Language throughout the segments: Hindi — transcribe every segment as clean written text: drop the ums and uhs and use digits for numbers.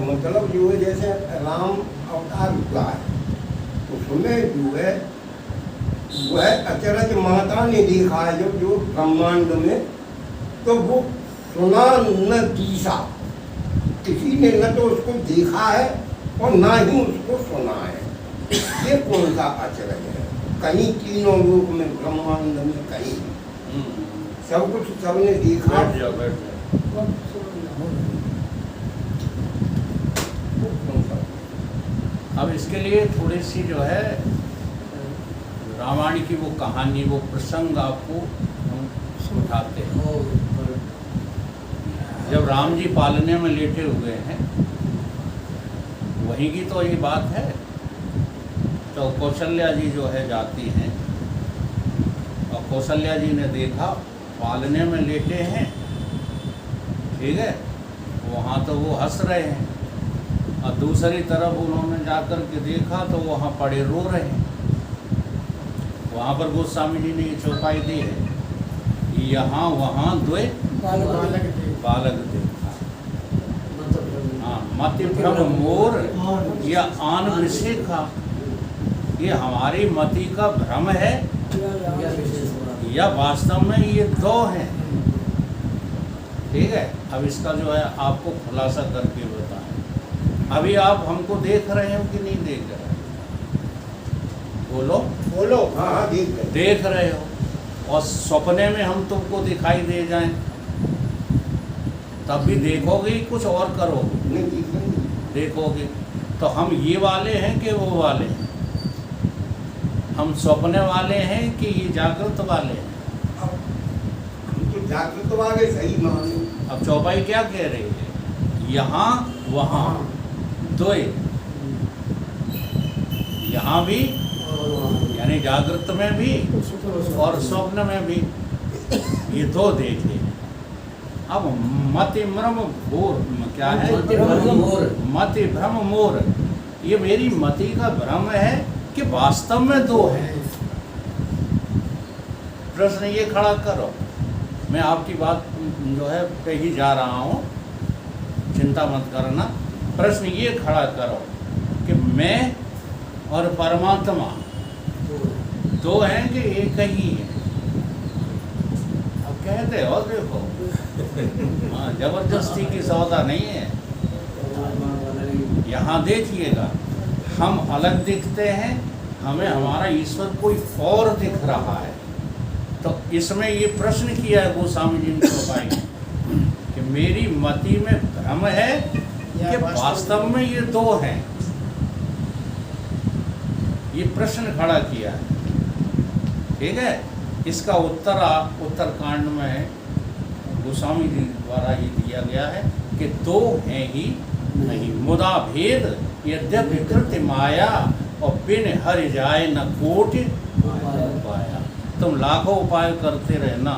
मतलब जो है जैसे राम अवतार हुआ है, उसमें जो है वह अचरज माता ने देखा है जो ब्रह्मांड में, तो वो सुना न तीसा, किसी ने न तो उसको देखा है और ना ही उसको सुना है। ये कौन सा अचरज है? कहीं तीनों लोक में, ब्रह्मांड में कहीं सब कुछ सबने देखा। अब इसके लिए थोड़ी सी जो है रामायण की वो कहानी, वो प्रसंग आपको हम उठाते हैं। जब राम जी पालने में लेटे हुए हैं, वहीं की तो ये बात है। तो कौशल्या जी जो है जाती हैं और कौशल्या जी ने देखा पालने में लेटे हैं, ठीक है, वहाँ तो वो हंस रहे हैं, और दूसरी तरफ उन्होंने जाकर के देखा तो वहाँ पड़े रो रहे हैं। वहाँ पर गोस्वामी जी ने ये चौपाई दी है, यहाँ वहाँ द्वे बालक देखा। हाँ, मति भ्रम मोर या आन विषय का, ये हमारी मति का भ्रम है या वास्तव में ये दो हैं। ठीक है, अब इसका जो है आपको खुलासा करके बताएं। अभी आप हमको देख रहे हो कि नहीं देख रहे? बोलो बोलो। हाँ, देख रहे हो, और सपने में हम तुमको दिखाई दे जाएं तब भी देखोगे, कुछ और करोगे? देखोगे। तो हम ये वाले हैं कि वो वाले हैं? हम सपने वाले हैं कि ये जागृत वाले हैं? हम तो जागृत वाले सही माने। अब चौपाई क्या कह रही है? यहाँ वहाँ द्वय, यहाँ भी यानी जागृत में भी और स्वप्न में भी, ये दो देखे। अब मति भ्रम मोर क्या है? मति भ्रम मोर, ये मेरी मति का भ्रम है कि वास्तव में दो है? प्रश्न ये खड़ा करो। मैं आपकी बात जो है पे ही जा रहा हूँ, चिंता मत करना। प्रश्न ये खड़ा करो कि मैं और परमात्मा दो हैं कि एक ही है? अब कहते हो देखो, हाँ, जबरदस्ती की सौदा नहीं है। यहाँ देखिएगा, हम अलग दिखते हैं, हमें हमारा ईश्वर कोई और दिख रहा है। तो इसमें ये प्रश्न किया है गोस्वामी जी ने चौपाई कि मेरी मति में भ्रम है कि वास्तव में ये दो हैं? ये प्रश्न खड़ा किया है। ठीक है, इसका उत्तरकांड में गोस्वामी जी द्वारा ही दिया गया है कि दो हैं ही नहीं। मुदा भेद यद्यपि कृत्य माया, और बिन हर जाए न कोटि उपाया। तुम लाखों उपाय करते रहना,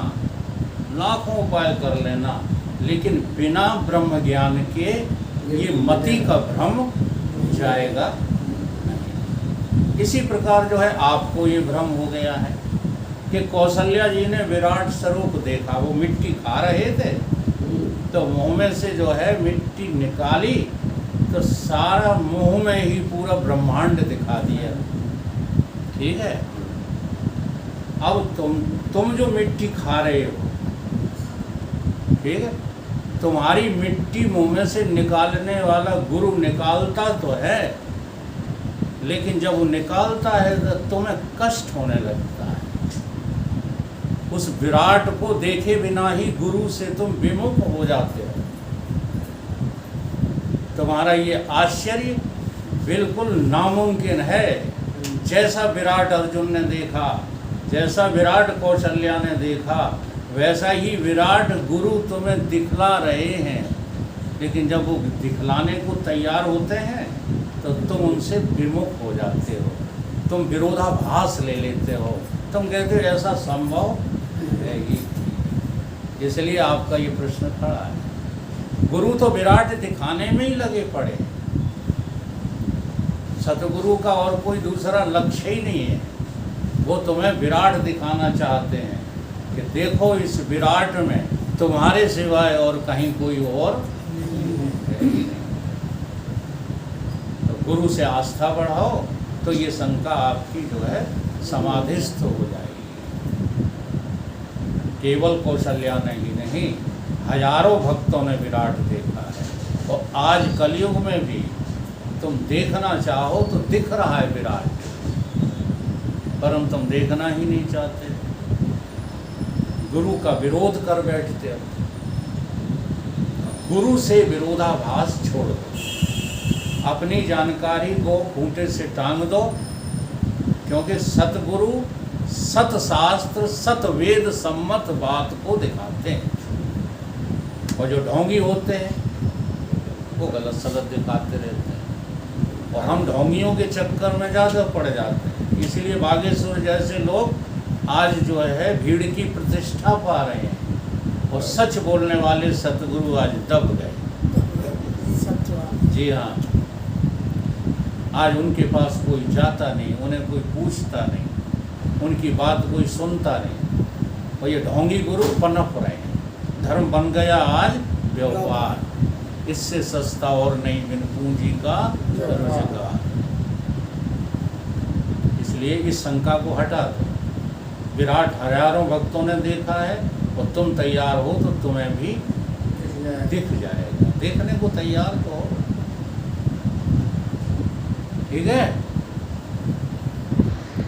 लाखों उपाय कर लेना, लेकिन बिना ब्रह्म ज्ञान के ये मति का भ्रम जाएगा नहीं। इसी प्रकार जो है आपको ये भ्रम हो गया है कि कौशल्या जी ने विराट स्वरूप देखा। वो मिट्टी खा रहे थे तो मुंह में से जो है मिट्टी निकाली तो सारा मुंह में ही पूरा ब्रह्मांड दिखा दिया। ठीक है, अब तुम जो मिट्टी खा रहे हो, ठीक है, तुम्हारी मिट्टी मुंह में से निकालने वाला गुरु निकालता तो है, लेकिन जब वो निकालता है तो तुम्हें कष्ट होने लगता है। उस विराट को देखे बिना ही गुरु से तुम विमुख हो जाते हो। तुम्हारा ये आश्चर्य बिल्कुल नामुमकिन है। जैसा विराट अर्जुन ने देखा, जैसा विराट कौशल्या ने देखा, वैसा ही विराट गुरु तुम्हें दिखला रहे हैं। लेकिन जब वो दिखलाने को तैयार होते हैं तो तुम उनसे विमुख हो जाते हो, तुम विरोधाभास ले लेते हो, तुम कहते हो ऐसा संभव है ही। इसलिए आपका ये प्रश्न खड़ा है। गुरु तो विराट दिखाने में ही लगे पड़े। सतगुरु का और कोई दूसरा लक्ष्य ही नहीं है। वो तुम्हें विराट दिखाना चाहते हैं कि देखो इस विराट में तुम्हारे सिवाय और कहीं कोई और है ही नहीं। गुरु से आस्था बढ़ाओ तो ये शंका आपकी जो है समाधिस्थ हो जाएगी। केवल कौशल्या ने ही नहीं, हजारों भक्तों ने विराट देखा है, और आज कलयुग में भी तुम देखना चाहो तो दिख रहा है विराट, परम तुम देखना ही नहीं चाहते, गुरु का विरोध कर बैठते हो। गुरु से विरोधाभास छोड़ दो, अपनी जानकारी को खूंटे से टांग दो, क्योंकि सतगुरु सत शास्त्र सत वेद सम्मत बात को दिखाते हैं, और जो ढोंगी होते हैं वो गलत सलत दिखाते रहते हैं, और हम ढोंगियों के चक्कर में ज़्यादा पड़ जाते हैं। इसीलिए बागेश्वर जैसे लोग आज जो है भीड़ की प्रतिष्ठा पा रहे हैं, और सच बोलने वाले सतगुरु आज दब गए। जी हाँ, आज उनके पास कोई जाता नहीं, उन्हें कोई पूछता नहीं, उनकी बात कोई सुनता नहीं, और ये ढोंगी गुरु पनप रहे हैं। धर्म बन गया आज व्यापार, इससे सस्ता और नहीं बिन पूंजी का रोजगार। इसलिए इस शंका को हटा दो। विराट हजारों भक्तों ने देखा है, और तुम तैयार हो तो तुम्हें भी दिख जाएगा। देखने को तैयार तो हो, ठीक है।